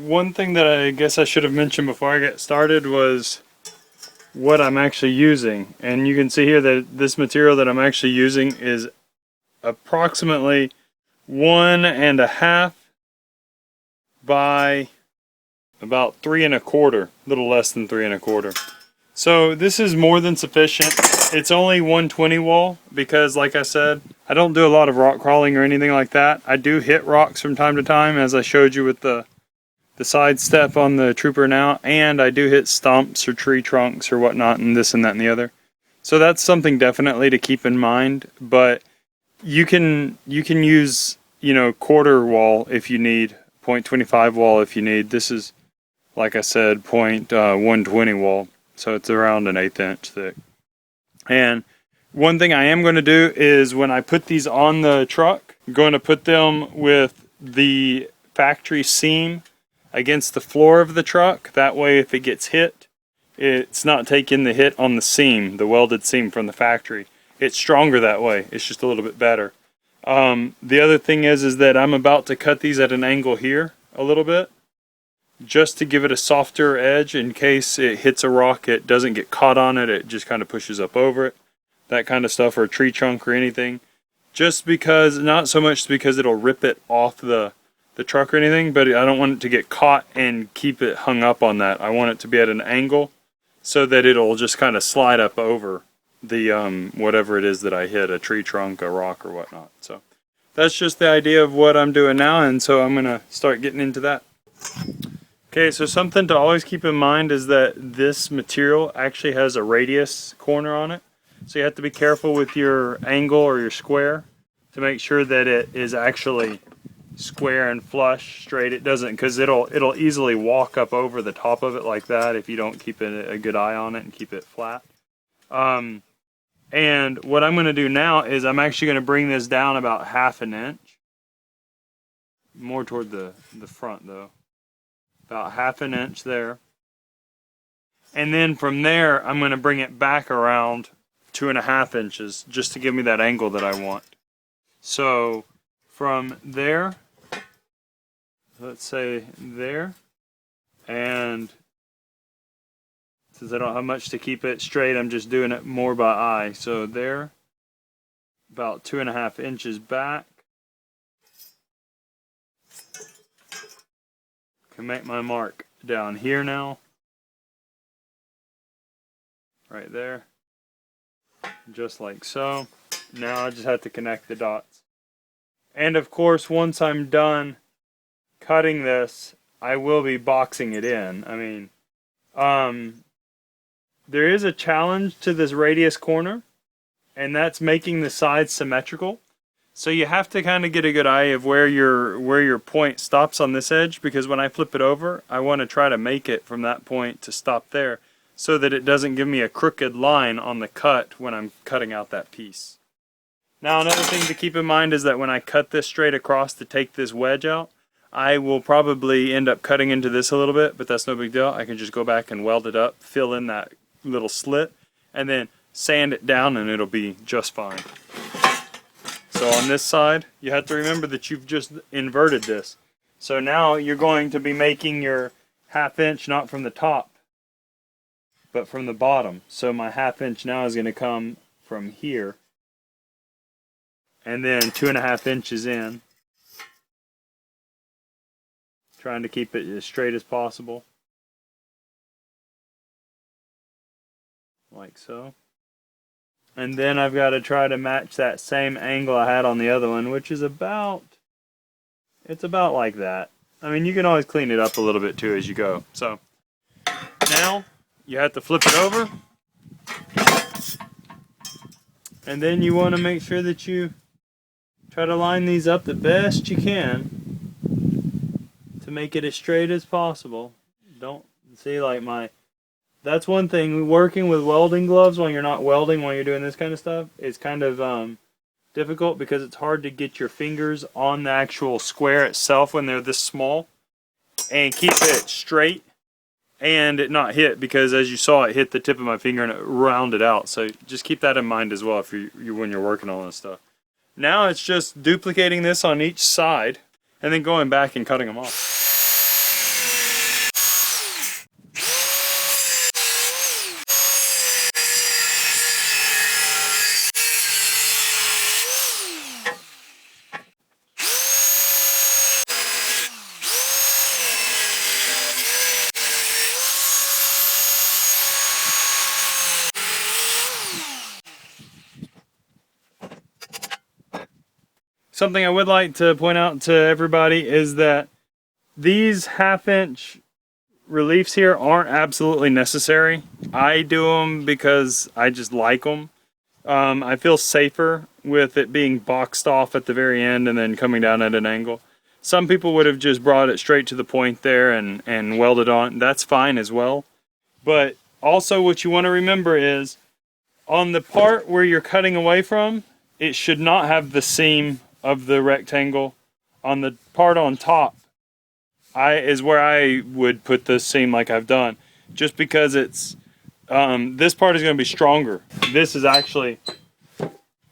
one thing that I guess I should have mentioned before I get started was what I'm actually using. And you can see here that this material that I'm actually using is approximately 1.5 by about 3.25, a little less than 3.25. So this is more than sufficient. It's only 120 wall because, like I said, I don't do a lot of rock crawling or anything like that. I do hit rocks from time to time, as I showed you with the side step on the Trooper now, and I do hit stumps or tree trunks or whatnot and this and that and the other. So that's something definitely to keep in mind, but you can use, you know, quarter wall if you need, 0.25 wall if you need. This is, like I said, 120 wall, so it's around an 1/8 inch thick. And one thing I am going to do is when I put these on the truck, I'm going to put them with the factory seam against the floor of the truck. That way if it gets hit, it's not taking the hit on the seam, the welded seam from the factory. It's stronger that way. It's just a little bit better. The other thing is that I'm about to cut these at an angle here a little bit, just to give it a softer edge in case it hits a rock, it doesn't get caught on it, it just kind of pushes up over it, that kind of stuff, or a tree trunk or anything. Just because, not so much because it'll rip it off the truck or anything, but I don't want it to get caught and keep it hung up on that. I want it to be at an angle so that it'll just kind of slide up over the whatever it is that I hit, a tree trunk, a rock, or whatnot. So that's just the idea of what I'm doing now, and so I'm going to start getting into that. Okay, so something to always keep in mind is that this material actually has a radius corner on it. So you have to be careful with your angle or your square to make sure that it is actually square and flush, straight. It doesn't, because it'll easily walk up over the top of it like that if you don't keep a good eye on it and keep it flat. And what I'm going to do now is I'm actually going to bring this down about 1/2 inch. More toward the front though. About 1/2 inch there. And then from there I'm going to bring it back around 2.5 inches just to give me that angle that I want. So from there, let's say there, and since I don't have much to keep it straight, I'm just doing it more by eye. So there, about 2.5 inches back. Can make my mark down here now. Right there. Just like so. Now I just have to connect the dots. And of course, once I'm done cutting this, I will be boxing it in. I mean, there is a challenge to this radius corner, and that's making the sides symmetrical. So you have to kind of get a good eye of where your point stops on this edge, because when I flip it over, I want to try to make it from that point to stop there so that it doesn't give me a crooked line on the cut when I'm cutting out that piece. Now another thing to keep in mind is that when I cut this straight across to take this wedge out, I will probably end up cutting into this a little bit, but that's no big deal. I can just go back and weld it up, fill in that little slit, and then sand it down and it'll be just fine. So on this side, you have to remember that you've just inverted this. So now you're going to be making your 1/2 inch not from the top, but from the bottom. So my 1/2 inch now is going to come from here, and then 2.5 inches in. Trying to keep it as straight as possible. Like so. And then I've got to try to match that same angle I had on the other one, which is about like that. I mean, you can always clean it up a little bit too as you go. So now you have to flip it over, and then you want to make sure that you try to line these up the best you can to make it as straight as possible. Don't see like my... That's one thing, working with welding gloves while you're not welding, while you're doing this kind of stuff, is kind of difficult because it's hard to get your fingers on the actual square itself when they're this small and keep it straight and it not hit, because as you saw, it hit the tip of my finger and it rounded out. So just keep that in mind as well if when you're working on this stuff. Now it's just duplicating this on each side and then going back and cutting them off. something I would like to point out to everybody is that these 1/2 inch reliefs here aren't absolutely necessary. I do them because I just like them. I feel safer with it being boxed off at the very end and then coming down at an angle. Some people would have just brought it straight to the point there and welded on. That's fine as well. But also what you want to remember is on the part where you're cutting away from, it should not have the seam of the rectangle. On the part on top is where I would put the seam like I've done, just because it's this part is going to be stronger. This is actually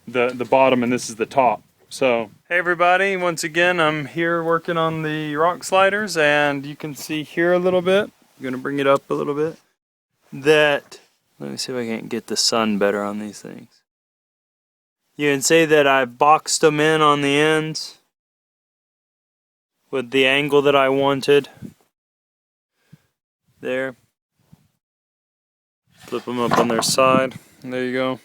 the bottom and this is the top. So hey everybody, once again I'm here working on the rock sliders, and you can see here a little bit, I'm going to bring it up a little bit, that let me see if I can get the sun better on these things. You can see that I've boxed them in on the ends with the angle that I wanted. There. Flip them up on their side. There you go.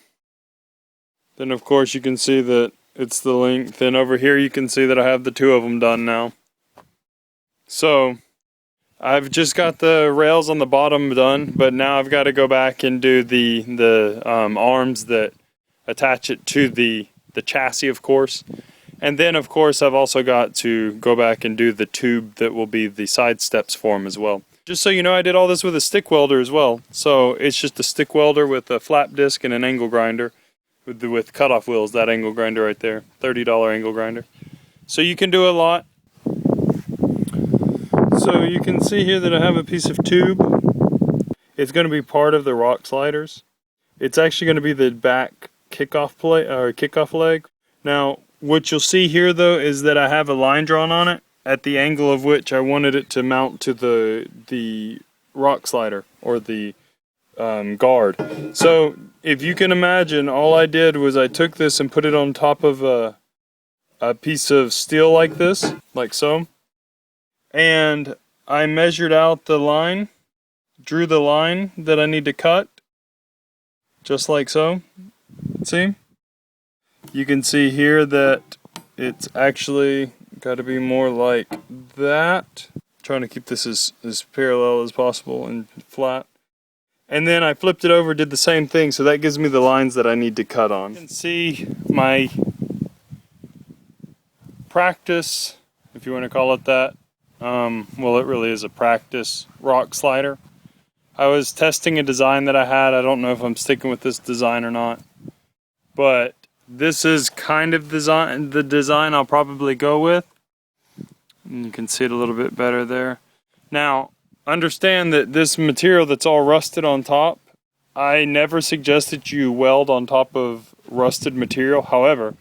Then of course you can see that it's the length. And over here you can see that I have the 2 of them done now. So I've just got the rails on the bottom done, but now I've got to go back and do the arms that attach it to the chassis, of course. And then, of course, I've also got to go back and do the tube that will be the side steps for them as well. Just so you know, I did all this with a stick welder as well. So it's just a stick welder with a flap disc and an angle grinder with cutoff wheels, that angle grinder right there, $30 angle grinder. So you can do a lot. So you can see here that I have a piece of tube. It's going to be part of the rock sliders. It's actually going to be the back kickoff leg. Now, what you'll see here though is that I have a line drawn on it at the angle of which I wanted it to mount to the rock slider or the guard. So if you can imagine, all I did was I took this and put it on top of a piece of steel like this, like so, and I measured out the line, drew the line that I need to cut, just like so. See? You can see here that it's actually got to be more like that. I'm trying to keep this as parallel as possible and flat. And then I flipped it over, did the same thing, so that gives me the lines that I need to cut on. You can see my practice, if you want to call it that. Well, it really is a practice rock slider. I was testing a design that I had. I don't know if I'm sticking with this design or not, but this is kind of the design I'll probably go with. And you can see it a little bit better there. Now, understand that this material that's all rusted on top, I never suggest that you weld on top of rusted material. However,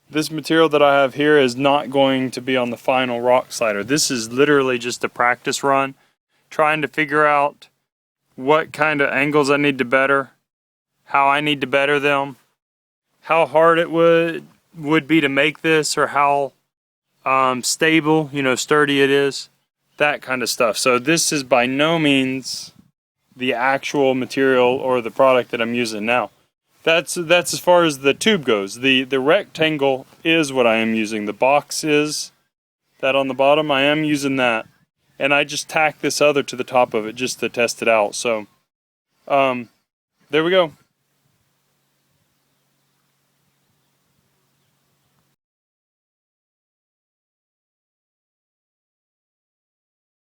this material that I have here is not going to be on the final rock slider. This is literally just a practice run, trying to figure out what kind of angles I need to better, how I need to better them, how hard it would be to make this, or how stable, sturdy it is, that kind of stuff. So this is by no means the actual material or the product that I'm using now. That's as far as the tube goes. The rectangle is what I am using. The box is that on the bottom. I am using that, and I just tack this other to the top of it just to test it out. So there we go.